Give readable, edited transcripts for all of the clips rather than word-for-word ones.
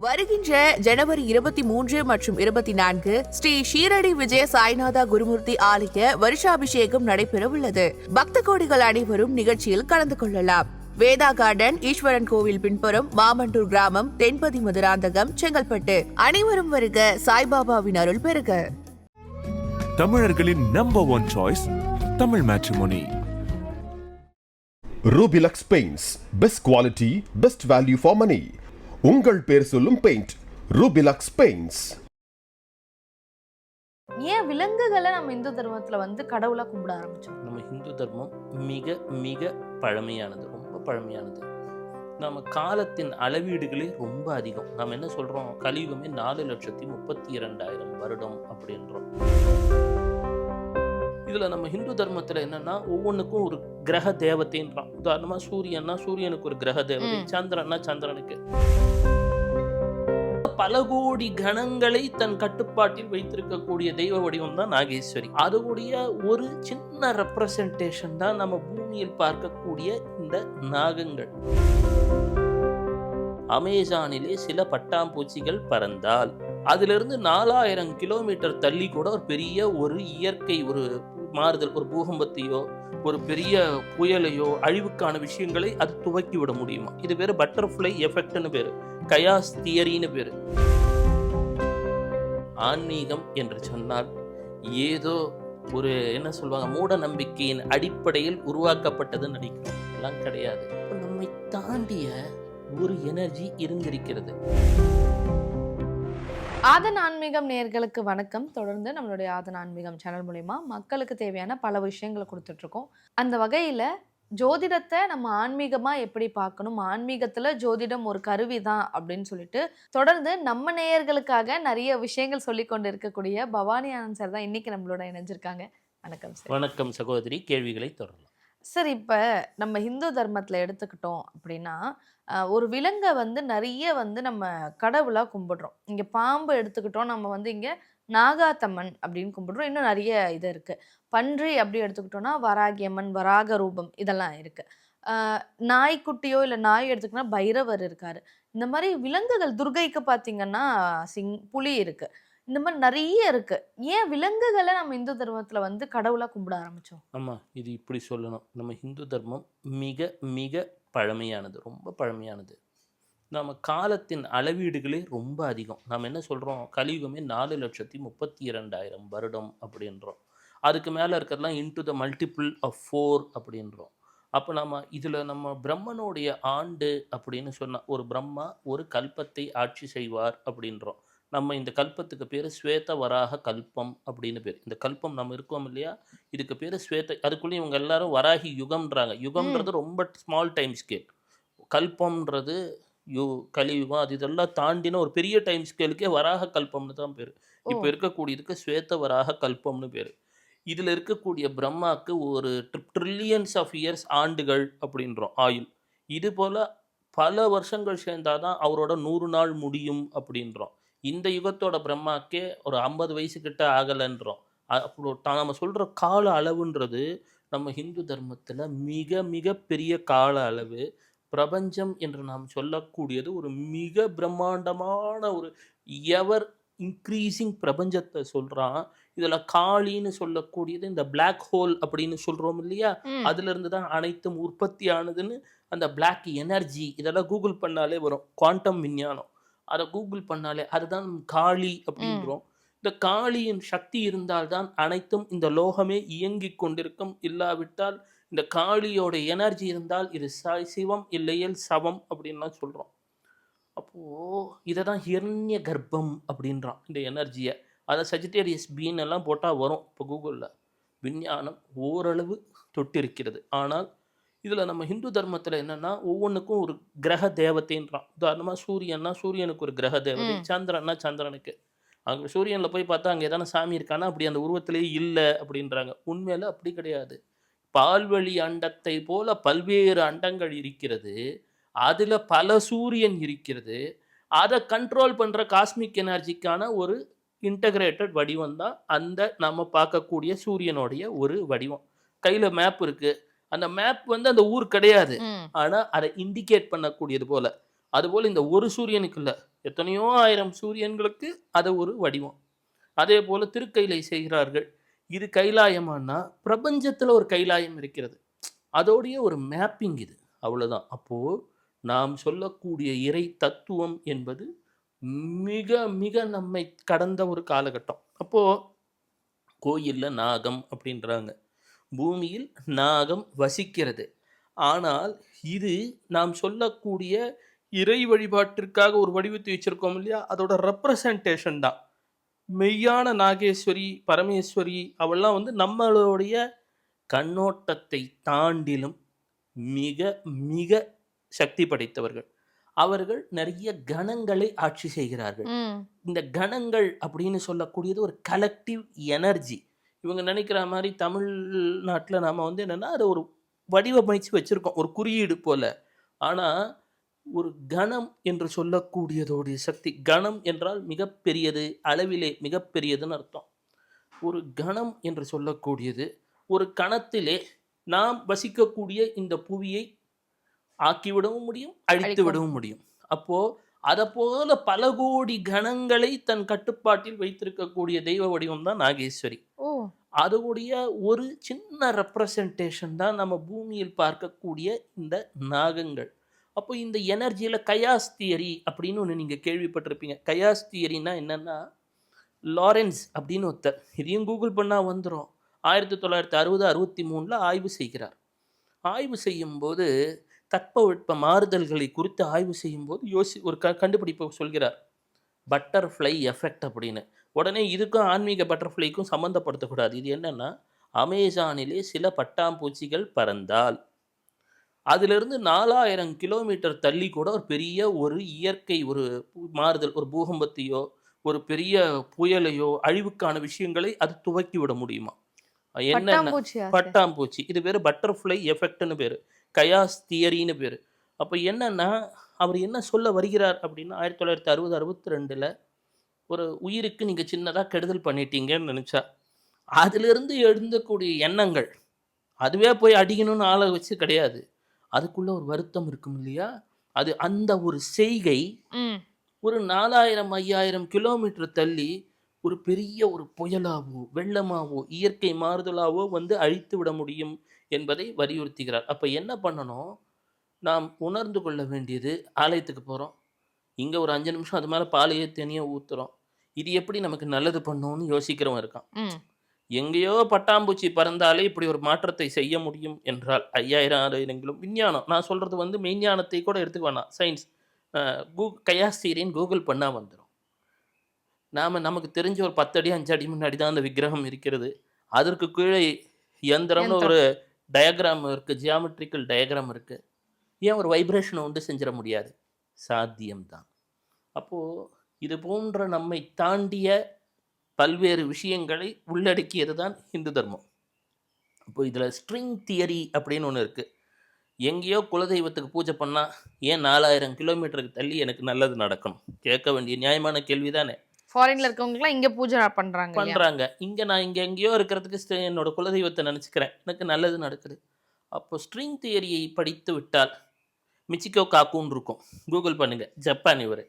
வருகின்ற ஜனவரி 23 மற்றும் 24 ஸ்ரீ ஷீரடி விஜய சாய்நாதா குருமூர்த்தி ஆலய வருஷாபிஷேகம் நடைபெறவுள்ளது. பக்த கோடிகள் அனைவரும் நிகழ்ச்சியில் கலந்து கொள்ளலாம். வேதா கார்டன், ஈஸ்வரன் கோவில் பின்புறம், மாமண்டூர் கிராமம், தென்பதி மதுராந்தகம், செங்கல்பட்டு. அனைவரும் வருக, சாய்பாபாவின் அருள் பெறுக. தமிழர்களின் number one choice Tamil matrimony. Rubilux paints, best quality, best value for money. உங்கள் பேர் சொல்லும் பெயிண்ட் ரூபிலக்ஸ் பெயிண்ட்ஸ். ஏன் விலங்குகளை நம்ம இந்து தர்மத்துல கடவுளா கும்பிட ஆரம்பிச்சோம்? நம்ம இந்து தர்மம் மிக மிக பழமையானது, ரொம்ப பழமையானது. நம்ம காலத்தின் அளவீடுகளே ரொம்ப அதிகம். நம்ம என்ன சொல்றோம், கலியுகமே 4,32,000 வருடம் அப்படின்றோம். இதுல நம்ம இந்து தர்மத்துல என்னன்னா, ஒவ்வொன்றுக்கும் ஒரு கிரக தேவதைன்றான். உதாரணமா சூரியன்னா சூரியனுக்கு ஒரு கிரக தேவதை, சந்திரன்னா சந்திரனுக்கு. பல கோடி கணங்களை தன் கட்டுப்பாட்டில் வைத்திருக்கக்கூடிய தெய்வ வடிவம் தான் நாகேஸ்வரி. அதோடைய ஒரு சின்ன ரெப்ரசன்டேஷன் தான் நம்ம பூமியில் பார்க்கக்கூடிய இந்த நாகங்கள். அமேசானிலே சில பட்டாம்பூச்சிகள் பறந்தால் அதிலிருந்து 4000 கிலோமீட்டர் தள்ளி கூட ஒரு பெரிய ஒரு இயற்கை ஒரு மாறுதல், ஒரு பூகம்பத்தையோ ஒரு பெரிய புயலையோ அழிவுக்கான விஷயங்களை அது துவக்கி விட முடியுமா? இது பேரு பட்டர்ஃப்ளை எஃபெக்ட்னு பேரு, கயாஸ் தியரின்னு பேரு. ஆன்மீகம் என்று சொன்னால் ஏதோ ஒரு என்ன சொல்வாங்க, மூட நம்பிக்கையின் அடிப்படையில் உருவாக்கப்பட்டதுன்னு நினைக்கிறோம். எல்லாம் கிடையாது. நம்மை தாண்டிய ஒரு எனர்ஜி இருந்திருக்கிறது. ஆதன் ஆன்மீகம் நேயர்களுக்கு வணக்கம். தொடர்ந்து நம்மளுடைய ஆதன் ஆன்மீகம் சேனல் மூலமா மக்களுக்கு தேவையான பல விஷயங்களை கொடுத்துட்டு இருக்கோம். அந்த வகையில ஜோதிடத்தை நம்ம ஆன்மீகமா எப்படி பார்க்கணும், ஆன்மீகத்துல ஜோதிடம் ஒரு கருவி தான் அப்படின்னு சொல்லிட்டு தொடர்ந்து நம்ம நேயர்களுக்காக நிறைய விஷயங்கள் சொல்லி கொண்டு இருக்கக்கூடிய பவானி ஆனந்த் சார் தான் இன்னைக்கு நம்மளோட இணைஞ்சிருக்காங்க. வணக்கம் சார். வணக்கம் சகோதரி. கேள்விகளை தொடரலாம் சார். இப்போ நம்ம ஹிந்து தர்மத்தில் எடுத்துக்கிட்டோம் அப்படின்னா, ஒரு விலங்கை நிறைய நம்ம கடவுளாக கும்பிடுறோம். இங்கே பாம்பு எடுத்துக்கிட்டோம், நம்ம இங்கே நாகாத்தம்மன் அப்படின்னு கும்பிடுறோம். இன்னும் நிறைய இது இருக்குது. பன்றி அப்படி எடுத்துக்கிட்டோம்னா வராகியம்மன், வராக ரூபம், இதெல்லாம் இருக்குது. நாய்க்குட்டியோ இல்லை நாய் எடுத்துக்கிட்டோம்னா பைரவர் இருக்கார். இந்த மாதிரி விலங்குகள், துர்கைக்கு பார்த்தீங்கன்னா புலி இருக்குது. இந்த மாதிரி நிறைய இருக்கு. ஏன் விலங்குகளை நம்ம இந்து தர்மத்துல கடவுளா கும்பிட ஆரம்பிச்சோம்? ஆமா, இது இப்படி சொல்லணும். நம்ம இந்து தர்மம் மிக மிக பழமையானது, ரொம்ப பழமையானது. நம்ம காலத்தின் அளவீடுகளே ரொம்ப அதிகம். நம்ம என்ன சொல்றோம், கலியுகமே 4,32,000 வருடம் அப்படின்றோம். அதுக்கு மேலே இருக்கிறதுலாம் இன்டு த மல்டிபிள் ஆஃப் 4 அப்படின்றோம். அப்போ நம்ம பிரம்மனுடைய ஆண்டு அப்படின்னு சொன்னால், ஒரு பிரம்மா ஒரு கல்பத்தை ஆட்சி செய்வார் அப்படின்றோம். நம்ம இந்த கல்பத்துக்கு பேர் ஸ்வேத வராக கல்பம் அப்படின்னு பேர். இந்த கல்பம் நம்ம இருக்கோம் இல்லையா, இதுக்கு பேர் ஸ்வேத. அதுக்குள்ளேயும் இவங்க எல்லாரும் வராகி யுகம்ன்றாங்க. யுகம்ன்றது ரொம்ப ஸ்மால் டைம் ஸ்கேல். கல்பம்ன்றது கலியுகம், அது இதெல்லாம் தாண்டின ஒரு பெரிய டைம் ஸ்கேலுக்கே வராக கல்பம்னு தான் பேர். இப்போ இருக்கக்கூடியதுக்கு ஸ்வேத வராக கல்பம்னு பேர். இதில் இருக்கக்கூடிய பிரம்மாவுக்கு ஒரு ட்ரில்லியன்ஸ் ஆஃப் இயர்ஸ், ஆண்டுகள் அப்படின்றோம், ஆயுள். இது போல் பல வருஷங்கள் சேர்ந்தாதான் அவரோட 100 நாள் முடியும் அப்படின்றோம். இந்த யுகத்தோட பிரம்மாக்கே ஒரு 50 வயசுக்கிட்ட ஆகலைன்றோம். அப்போ நம்ம சொல்கிற கால அளவுன்றது நம்ம ஹிந்து தர்மத்தில் மிக மிக பெரிய கால அளவு. பிரபஞ்சம் என்று நாம் சொல்லக்கூடியது ஒரு மிக பிரம்மாண்டமான ஒரு எவர் இன்க்ரீசிங் பிரபஞ்சத்தை சொல்கிறான். இதில் காளின்னு சொல்லக்கூடியது இந்த பிளாக் ஹோல் அப்படின்னு சொல்கிறோம் இல்லையா, அதுலேருந்து தான் அனைத்தும் உற்பத்தி ஆனதுன்னு. அந்த பிளாக் எனர்ஜி இதெல்லாம் கூகுள் பண்ணாலே வரும், குவாண்டம் விஞ்ஞானம். அதை கூகுள் பண்ணாலே அதுதான் காளி அப்படின்றோம். இந்த காளியின் சக்தி இருந்தால்தான் அனைத்தும் இந்த லோகமே இயங்கி கொண்டிருக்கும். இல்லாவிட்டால் இந்த காளியோட எனர்ஜி இருந்தால் இது சிவம் இல்லையல் சவம் அப்படின்லாம் சொல்கிறோம். அப்போது இதை தான் ஹிரண்ய கர்ப்பம் அப்படின்றான் இந்த எனர்ஜியை. அதை சஜிடேரியஸ் பீன் எல்லாம் போட்டால் வரும். இப்போ கூகுளில் விஞ்ஞானம் ஓரளவு தொட்டிருக்கிறது. ஆனால் இதில் நம்ம ஹிந்து தர்மத்தில் என்னென்னா, ஒவ்வொன்றுக்கும் ஒரு கிரக தேவதைன்றான். உதாரணமாக சூரியன்னா சூரியனுக்கு ஒரு கிரக தேவதை, சந்திரன்னா சந்திரனுக்கு. அங்கே சூரியனில் போய் பார்த்தா அங்கே எதான சாமி இருக்கானா, அப்படி அந்த உருவத்திலேயே இல்லை அப்படின்றாங்க. உண்மையில் அப்படி கிடையாது. பால்வழி அண்டத்தை போல பல்வேறு அண்டங்கள் இருக்கிறது. அதில் பல சூரியன் இருக்கிறது. அதை கண்ட்ரோல் பண்ணுற காஸ்மிக் எனர்ஜிக்கான ஒரு இன்டகிரேட்டட் வடிவம் தான் அந்த நம்ம பார்க்கக்கூடிய சூரியனுடைய ஒரு வடிவம். கையில் மேப் இருக்குது. அந்த மேப் அந்த ஊர் கிடையாது, ஆனா அதை இண்டிகேட் பண்ணக்கூடியது போல. அதுபோல் இந்த ஒரு சூரியனுக்கு இல்லை, எத்தனையோ ஆயிரம் சூரியன்களுக்கு அது ஒரு வடிவம். அதே போல் திருக்கைலை செய்கிறார்கள். இது கைலாயமானா பிரபஞ்சத்தில் ஒரு கைலாயம் இருக்கிறது, அதோடைய ஒரு மேப்பிங் இது, அவ்வளோதான். அப்போது நாம் சொல்லக்கூடிய இறை தத்துவம் என்பது மிக மிக நம்மை கடந்த ஒரு காலகட்டம். அப்போது கோயிலில் நாகம் அப்படின்றாங்க, பூமியில் நாகம் வசிக்கிறது. ஆனால் இது நாம் சொல்லக்கூடிய இறை வழிபாட்டிற்காக ஒரு வடிவத்தை வச்சிருக்கோம் இல்லையா, அதோட ரெப்ரசன்டேஷன் தான். மெய்யான நாகேஸ்வரி பரமேஸ்வரி அவெல்லாம் வந்து நம்மளுடைய கண்ணோட்டத்தை தாண்டிலும் மிக மிக சக்தி படைத்தவர்கள். அவர்கள் நிறைய கணங்களை ஆட்சி செய்கிறார்கள். இந்த கணங்கள் அப்படின்னு சொல்லக்கூடியது ஒரு கலெக்டிவ் எனர்ஜி. இவங்க நினைக்கிற மாதிரி தமிழ்நாட்டில் நாம் வந்து என்னென்னா அதை ஒரு வடிவமைச்சு வச்சுருக்கோம், ஒரு குறியீடு போல். ஆனால் ஒரு கணம் என்று சொல்லக்கூடியதோடைய சக்தி, கணம் என்றால் மிகப்பெரியது, அளவிலே மிகப்பெரியதுன்னு அர்த்தம். ஒரு கணம் என்று சொல்லக்கூடியது ஒரு கணத்திலே நாம் வசிக்கக்கூடிய இந்த புவியை ஆக்கிவிடவும் முடியும், அழித்து விடவும் முடியும். அப்போது அதை போல பல கோடி கணங்களை தன் கட்டுப்பாட்டில் வைத்திருக்கக்கூடிய தெய்வ வடிவம் தான் நாகேஸ்வரி. அதோடைய ஒரு சின்ன ரெப்ரசன்டேஷன் தான் நம்ம பூமியில் பார்க்கக்கூடிய இந்த நாகங்கள். அப்போ இந்த எனர்ஜியில் கயாஸ் தியரி அப்படின்னு ஒன்று நீங்கள் கேள்விப்பட்டிருப்பீங்க. கயாஸ் தியரினா என்னென்னா, லாரன்ஸ் அப்படின்னு ஒருத்தர், இதையும் கூகுள் பண்ணால் வந்துடும், 1960-63 ஆய்வு செய்கிறார். ஆய்வு செய்யும்போது தட்பவெட்ப மாறுதல்களை குறித்து ஆய்வு செய்யும்போது ஒரு கண்டுபிடிப்பை சொல்கிறார், பட்டர்ஃப்ளை எஃபெக்ட் அப்படின்னு. உடனே இதுக்கும் ஆன்மீக பட்டர்ஃப்ளைக்கும் சம்மந்தப்படுத்தக்கூடாது. இது என்னென்னா, அமேசானிலே சில பட்டாம்பூச்சிகள் பறந்தால் அதிலிருந்து 4000 கிலோமீட்டர் தள்ளி கூட ஒரு பெரிய ஒரு இயற்கை ஒரு மாறுதல், ஒரு பூகம்பத்தையோ ஒரு பெரிய புயலையோ அழிவுக்கான விஷயங்களை அது துவக்கி விட முடியுமா? என்னென்ன பட்டாம்பூச்சி, இது பேர் பட்டர்ஃப்ளை எஃபெக்ட்னு பேர், கயாஸ் தியரின்னு பேர். அப்போ என்னென்னா, அவர் என்ன சொல்ல வருகிறார் அப்படின்னா, 1960-62 ஒரு உயிருக்கு நீங்கள் சின்னதாக கெடுதல் பண்ணிட்டீங்கன்னு நினச்சா அதிலிருந்து எழுந்தக்கூடிய எண்ணங்கள் அதுவே போய் அடிக்கணும்னு ஆளை வச்சு கிடையாது, அதுக்குள்ளே ஒரு வருத்தம் இருக்கும் இல்லையா, அது அந்த ஒரு செய்கை ஒரு 4000-5000 கிலோமீட்டர் தள்ளி ஒரு பெரிய ஒரு புயலாவோ வெள்ளமாவோ இயற்கை மாறுதலாவோ வந்து அழித்து விட முடியும் என்பதை வலியுறுத்துகிறார். அப்போ என்ன பண்ணணும், நாம் உணர்ந்து கொள்ள வேண்டியது, ஆலயத்துக்கு போகிறோம், இங்கே ஒரு 5 நிமிஷம் அது மேலே பாலையே தனியாக ஊற்றுறோம், இது எப்படி நமக்கு நல்லது பண்ணணும்னு யோசிக்கிறவன் இருக்கான். எங்கேயோ பட்டாம்பூச்சி பறந்தாலே இப்படி ஒரு மாற்றத்தை செய்ய முடியும் என்றால் 5000-6000 விஞ்ஞானம், நான் சொல்கிறது வந்து மெய்ஞானத்தை கூட எடுத்துக்க வேணாம், சயின்ஸ், கயாஸ் தியரின்னு கூகுள் பண்ணால் வந்துடும். நமக்கு தெரிஞ்ச ஒரு 10 அடி 5 அடி முன்னாடி தான் அந்த விக்கிரகம் இருக்கிறது, அதற்கு கீழே யந்திரம்னு ஒரு டயக்ராம் இருக்குது, ஜியாமெட்ரிக்கல் டயக்ராம் இருக்குது. ஏன் ஒரு வைப்ரேஷனை உண்டு செஞ்சிட முடியாது? சாத்தியம்தான். அப்போது இது போன்ற நம்மை தாண்டிய பல்வேறு விஷயங்களை உள்ளடக்கியது தான் இந்து தர்மம். இப்போ இதில் ஸ்ட்ரிங் தியரி அப்படின்னு ஒன்று இருக்குது. எங்கேயோ குலதெய்வத்துக்கு பூஜை பண்ணால் ஏன் 4000 கிலோமீட்டருக்கு தள்ளி எனக்கு நல்லது நடக்கணும்? கேட்க வேண்டிய நியாயமான கேள்வி தானே. ஃபாரின்ல இருக்கவங்கலாம் இங்கே பூஜை பண்ணுறாங்க. இங்கே நான் இங்கே எங்கேயோ இருக்கிறதுக்கு என்னோட குலதெய்வத்தை நினச்சிக்கிறேன், எனக்கு நல்லது நடக்குது. அப்போ ஸ்ட்ரிங் தியரியை படித்து விட்டால் மிச்சிக்கோ காக்குன்னு இருக்கும், கூகுள் பண்ணுங்கள், ஜப்பான். இவர்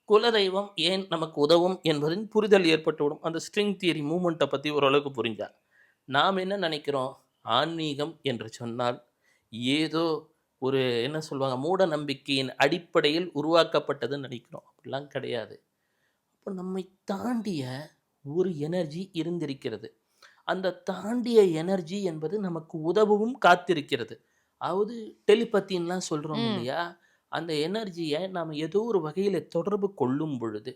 குலதெய்வம் ஏன் நமக்கு உதவும் என்பதின் புரிதல் ஏற்பட்டுவிடும். அந்த ஸ்ட்ரிங் தியரி மூமெண்ட்டை பற்றி ஓரளவுக்கு புரிஞ்சால் நாம் என்ன நினைக்கிறோம், ஆன்மீகம் என்று சொன்னால் ஏதோ ஒரு என்ன சொல்லுவாங்க, மூட நம்பிக்கையின் அடிப்படையில் உருவாக்கப்பட்டதுன்னு நினைக்கிறோம். அப்படிலாம் கிடையாது. அப்போ நம்மை தாண்டிய ஒரு எனர்ஜி இருந்திருக்கிறது. அந்த தாண்டிய எனர்ஜி என்பது நமக்கு உதவும் காத்திருக்கிறது. அதாவது டெலிபத்தின்லாம் சொல்கிறோம் இல்லையா, அந்த எனர்ஜியை நாம் ஏதோ ஒரு வகையில் தொடர்பு கொள்ளும் பொழுது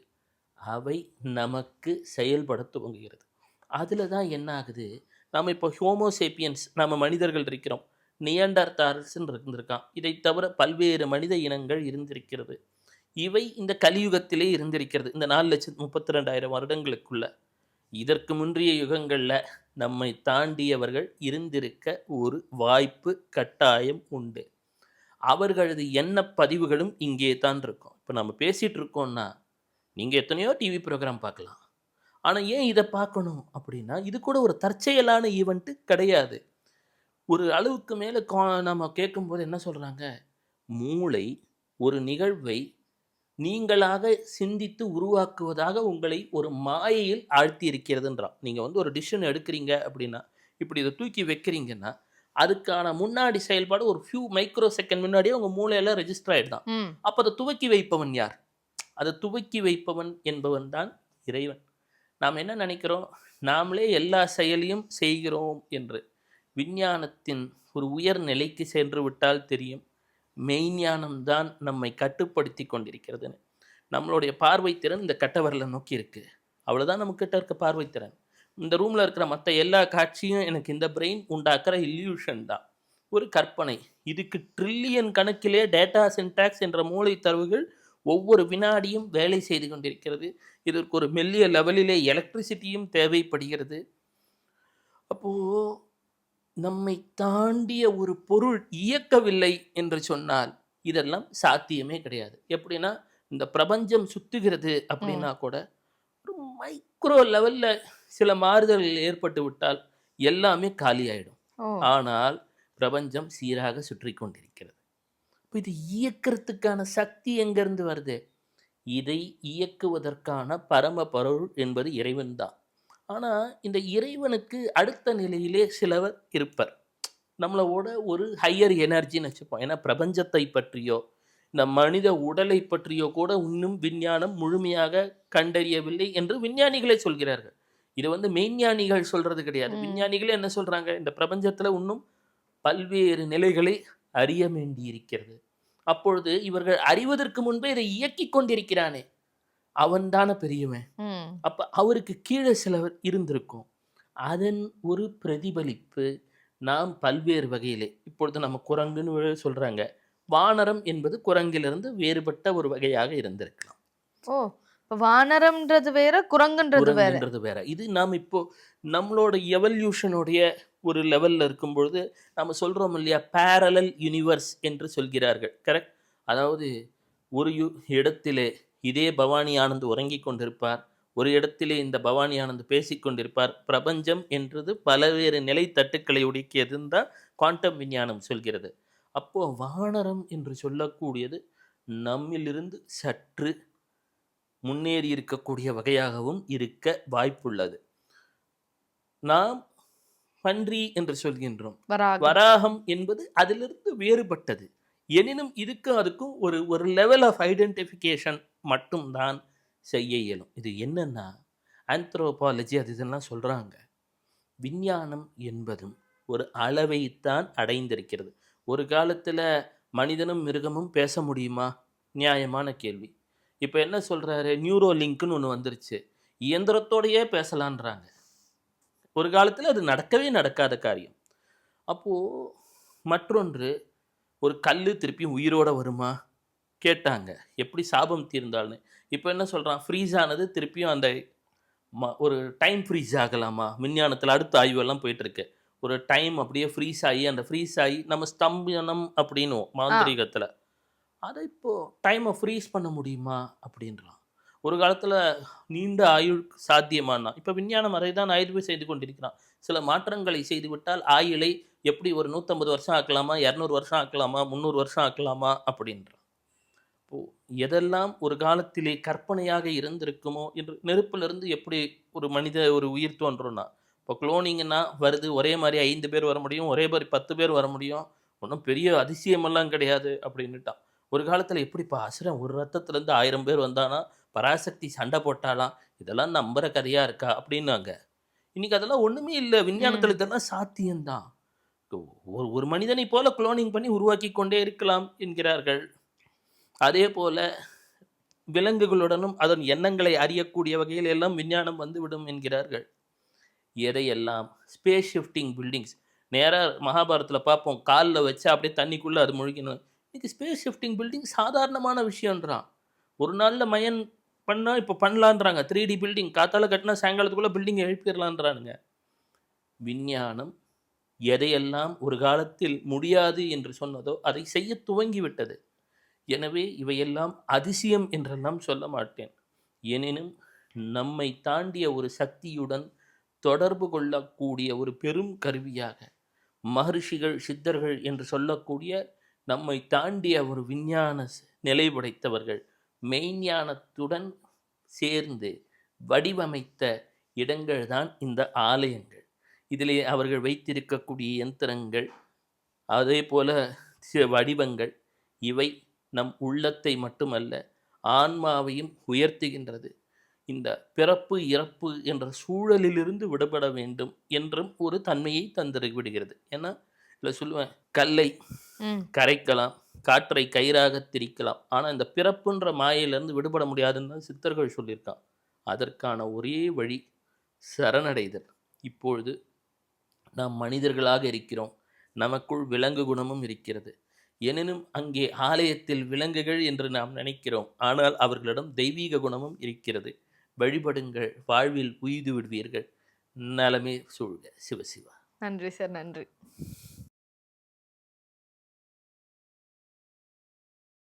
அவை நமக்கு செயல்பட துவங்குகிறது. அதில் தான் என்ன ஆகுது, நம்ம இப்போ ஹோமோசேப்பியன்ஸ், நம்ம மனிதர்கள் இருக்கிறோம், நியண்டர்தால்ஸ்ன்னு இருந்திருக்கான், இதை தவிர பல்வேறு மனித இனங்கள் இருந்திருக்கிறது. இவை இந்த கலியுகத்திலே இருந்திருக்கிறது, இந்த 4,32,000 வருடங்களுக்குள்ள. இதற்கு முன்றைய யுகங்களில் நம்மை தாண்டியவர்கள் இருந்திருக்க ஒரு வாய்ப்பு கட்டாயம் உண்டு. அவர்களது எண்ண பதிவுகளும் இங்கே தான் இருக்கும். இப்போ நம்ம பேசிகிட்டு இருக்கோம்னா நீங்கள் எத்தனையோ டிவி ப்ரோக்ராம் பார்க்கலாம், ஆனால் ஏன் இதை பார்க்கணும் அப்படின்னா, இது கூட ஒரு தற்செயலான ஈவெண்ட்டு கிடையாது. ஒரு அளவுக்கு மேலே நம்ம கேட்கும்போது என்ன சொல்கிறாங்க, மூளை ஒரு நிகழ்வை நீங்களாக சிந்தித்து உருவாக்குவதாக உங்களை ஒரு மாயையில் ஆழ்த்தி இருக்கிறதுன்றான். நீங்கள் வந்து ஒரு டிசிஷன் எடுக்கிறீங்க அப்படின்னா, இப்படி இதை தூக்கி வைக்கிறீங்கன்னா, அதுக்கான முன்னாடி செயல்பாடு ஒரு ஃபியூ மைக்ரோ செகண்ட் முன்னாடியே உங்கள் மூளையில் ரெஜிஸ்டர் ஆகிடுதான். அப்போ அதை துவக்கி வைப்பவன் யார்? அதை துவக்கி வைப்பவன் என்பவன் தான் இறைவன். நாம் என்ன நினைக்கிறோம், நாமளே எல்லா செயலையும் செய்கிறோம் என்று. விஞ்ஞானத்தின் ஒரு உயர் நிலைக்கு சென்று விட்டால் தெரியும், மெய்ஞானம்தான் நம்மை கட்டுப்படுத்தி கொண்டிருக்கிறதுன்னு. நம்மளுடைய பார்வைத்திறன் இந்த கட்டவரலை நோக்கி இருக்குது, அவ்வளோதான் நம்மக்கிட்ட இருக்க பார்வைத்திறன். இந்த ரூமில் இருக்கிற மற்ற எல்லா காட்சியும் எனக்கு இந்த பிரெயின் உண்டாக்குற இல்யூஷன் தான், ஒரு கற்பனை. இதுக்கு ட்ரில்லியன் கணக்கிலே டேட்டா சின்டாக்ஸ் என்ற மூளை தரவுகள் ஒவ்வொரு வினாடியும் வேலை செய்து கொண்டிருக்கிறது. இதற்கு ஒரு மெல்லிய லெவலிலே எலக்ட்ரிசிட்டியும் தேவைப்படுகிறது. அப்போது நம்மை தாண்டிய ஒரு பொருள் இயக்கவில்லை என்று சொன்னால் இதெல்லாம் சாத்தியமே கிடையாது. எப்படின்னா, இந்த பிரபஞ்சம் சுத்துகிறது அப்படின்னா கூட ஒரு மைக்ரோ லெவலில் சில மாறுதல்கள் ஏற்பட்டு விட்டால் எல்லாமே காலியாயிடும். ஆனால் பிரபஞ்சம் சீராக சுற்றி கொண்டிருக்கிறது. இப்போ இது இயக்கிறதுக்கான சக்தி எங்கேருந்து வருது? இதை இயக்குவதற்கான பரம பொருள் என்பது இறைவன் தான். ஆனால் இந்த இறைவனுக்கு அடுத்த நிலையிலே சிலவர் இருப்பர், நம்மளோட ஒரு ஹையர் எனர்ஜின்னு வச்சுப்போம். ஏன்னா பிரபஞ்சத்தை பற்றியோ இந்த மனித உடலை பற்றியோ கூட இன்னும் விஞ்ஞானம் முழுமையாக கண்டறியவில்லை என்று விஞ்ஞானிகளே சொல்கிறார்கள். இது வந்து மெய்ஞானிகள் சொல்றது கிடையாது. விஞ்ஞானிகளே என்ன சொல்றாங்க, இந்த பிரபஞ்சத்தில் இன்னும் பல்வேறு நிலைகளை அறிய வேண்டி இருக்கிறது. அப்பொழுது இவர்கள் அறிவதற்கு முன்பே இதை இயக்கி கொண்டிருக்கிறானே அவன் தானே பெரியவன். அப்ப அவருக்கு கீழே சிலவர் இருந்திருக்கும். அதன் ஒரு பிரதிபலிப்பு நாம் பல்வேறு வகையிலே, இப்பொழுது நம்ம குரங்குன்னு சொல்றாங்க, வானரம் என்பது குரங்கிலிருந்து வேறுபட்ட ஒரு வகையாக இருந்திருக்கலாம். ஓ, வானரம்ன்றது வேற, குரங்குன்றது வேற. இது நாம் இப்போ நம்மளோட எவல்யூஷனுடைய ஒரு லெவல்ல இருக்கும்பொழுது நம்ம சொல்றோம் இல்லையா, பேரலல் யூனிவர்ஸ் என்று சொல்கிறார்கள். கரெக்ட். அதாவது ஒரு இடத்திலே இதே பவானி ஆனந்த் உறங்கி கொண்டிருப்பார், ஒரு இடத்திலே இந்த பவானி ஆனந்த் பேசிக்கொண்டிருப்பார். பிரபஞ்சம் என்றது பல்வேறு நிலை தட்டுக்களை உடைக்கியதுன்னு தான் குவாண்டம் விஞ்ஞானம் சொல்கிறது. அப்போ வானரம் என்று சொல்லக்கூடியது நம்மிலிருந்து சற்று முன்னேறி இருக்கக்கூடிய வகையாகவும் இருக்க வாய்ப்புள்ளது. நாம் பன்றி என்று சொல்கின்றோம், வராகம் என்பது அதிலிருந்து வேறுபட்டது. எனினும் இதுக்கும் அதுக்கும் ஒரு லெவல் ஆஃப் ஐடென்டிஃபிகேஷன் மட்டும்தான் செய்ய இயலும். இது என்னன்னா, ஆந்த்ரோபாலஜி அது இதெல்லாம் சொல்கிறாங்க, விஞ்ஞானம் என்பதும் ஒரு அளவைத்தான் அடைந்திருக்கிறது. ஒரு காலத்தில் மனிதனும் மிருகமும் பேச முடியுமா? நியாயமான கேள்வி. இப்போ என்ன சொல்கிறாரு, நியூரோ லிங்க்னு ஒன்று வந்துருச்சு, இயந்திரத்தோடையே பேசலான்றாங்க. ஒரு காலத்தில் அது நடக்கவே நடக்காத காரியம். அப்போது மற்றொன்று, ஒரு கல் திருப்பியும் உயிரோடு வருமா கேட்டாங்க, எப்படி சாபம் தீர்ந்தால்னு. இப்போ என்ன சொல்கிறான், ஃப்ரீஸ் ஆனது திருப்பியும் அந்த ஒரு டைம் ஃப்ரீஸ் ஆகலாமா? விஞ்ஞானத்தில் அடுத்த ஆய்வெல்லாம் போயிட்டுருக்கு. ஒரு டைம் அப்படியே ஃப்ரீஸ் ஆகி, அந்த ஃப்ரீஸ் ஆகி நம்ம ஸ்தம்பனம் அப்படின்னு மாந்திரிகத்தில், அதை இப்போது டைமை ஃப்ரீஸ் பண்ண முடியுமா அப்படின்றான். ஒரு காலத்தில் நீண்ட ஆயுள் சாத்தியமானா, இப்போ விஞ்ஞானம் அதை தான் ஆய்வு செய்து கொண்டிருக்கிறான். சில மாற்றங்களை செய்துவிட்டால் ஆயுளை எப்படி ஒரு 150 வருஷம் ஆக்கலாமா, 200 வருஷம் ஆக்கலாமா, 300 வருஷம் ஆக்கலாமா அப்படின்றான். இப்போது எதெல்லாம் ஒரு காலத்திலே கற்பனையாக இருந்திருக்குமோ என்று, நெருப்பிலிருந்து எப்படி ஒரு உயிர் தோன்றும்னா, இப்போ குளோனிங்கன்னா வருது, ஒரே மாதிரி 5 பேர் வர முடியும், ஒரே மாதிரி 10 பேர் வர முடியும், ஒன்றும் பெரிய அதிசயமெல்லாம் கிடையாது அப்படின்னுட்டான். ஒரு காலத்தில் எப்படிப்பா அசுரன் ஒரு ரத்தத்துலேருந்து 1000 பேர் வந்தானா, பராசக்தி சண்டை போட்டாலாம், இதெல்லாம் நம்புகிற கதையாக இருக்கா அப்படின்னாங்க. இன்றைக்கி அதெல்லாம் ஒன்றுமே இல்லை, விஞ்ஞானத்தில் இதெல்லாம் சாத்தியம்தான். ஒரு மனிதனை போல குளோனிங் பண்ணி உருவாக்கி கொண்டே இருக்கலாம் என்கிறார்கள். அதே போல் விலங்குகளுடனும் அதன் எண்ணங்களை அறியக்கூடிய வகையில் எல்லாம் விஞ்ஞானம் வந்துவிடும் என்கிறார்கள். எதையெல்லாம் ஸ்பேஸ் ஷிஃப்டிங் பில்டிங்ஸ், நேராக மகாபாரத்தில் பார்ப்போம், காலில் வச்சா அப்படியே தண்ணிக்குள்ளே அது முழுகிணும். இன்றைக்கி ஸ்பேஸ் ஷிஃப்டிங் பில்டிங் சாதாரணமான விஷயன்றான். ஒரு நாளில் மயன் பண்ணால் இப்போ பண்ணலான்றாங்க. 3D பில்டிங் காத்தால் கட்டினா சாயங்காலத்துக்குள்ளே பில்டிங் எழுப்பிடலான்றானுங்க. விஞ்ஞானம் எதையெல்லாம் ஒரு காலத்தில் முடியாது என்று சொன்னதோ அதை செய்ய துவங்கிவிட்டது. எனவே இவையெல்லாம் அதிசயம் என்றெல்லாம் சொல்ல மாட்டேன். எனினும் நம்மை தாண்டிய ஒரு சக்தியுடன் தொடர்பு கொள்ளக்கூடிய ஒரு பெரும் கருவியாக மகர்ஷிகள், சித்தர்கள் என்று சொல்லக்கூடிய நம்மை தாண்டிய ஒரு விஞ்ஞான நிலை படைத்தவர்கள் மெய்ஞானத்துடன் சேர்ந்து வடிவமைத்த இடங்கள் தான் இந்த ஆலயங்கள். இதிலே அவர்கள் வைத்திருக்கக்கூடிய யந்திரங்கள், அதே போல வடிவங்கள், இவை நம் உள்ளத்தை மட்டுமல்ல ஆன்மாவையும் உயர்த்துகின்றது. இந்த பிறப்பு இறப்பு என்ற சூழலிலிருந்து விடுபட வேண்டும் என்றும் ஒரு தன்மையை தந்து விடுகிறது. ஏன்னா இல்லை சொல்லுவேன், கல்லை கரைக்கலாம், காற்றை கயிறாக திரிக்கலாம், ஆனால் இந்த பிறப்புன்ற மாயையிலிருந்து விடுபட முடியாதுன்னு தான் சித்தர்கள் சொல்லியிருக்கான். அதற்கான ஒரே வழி சரணடைதல். இப்பொழுது நாம் மனிதர்களாக இருக்கிறோம், நமக்குள் விலங்கு குணமும் இருக்கிறது. எனினும் அங்கே ஆலயத்தில் விலங்குகள் என்று நாம் நினைக்கிறோம், ஆனால் அவர்களிடம் தெய்வீக குணமும் இருக்கிறது. வழிபடுங்கள், வாழ்வில் உய்து விடுவீர்கள். நலமே சூழ்க. சிவசிவா. நன்றி சார், நன்றி.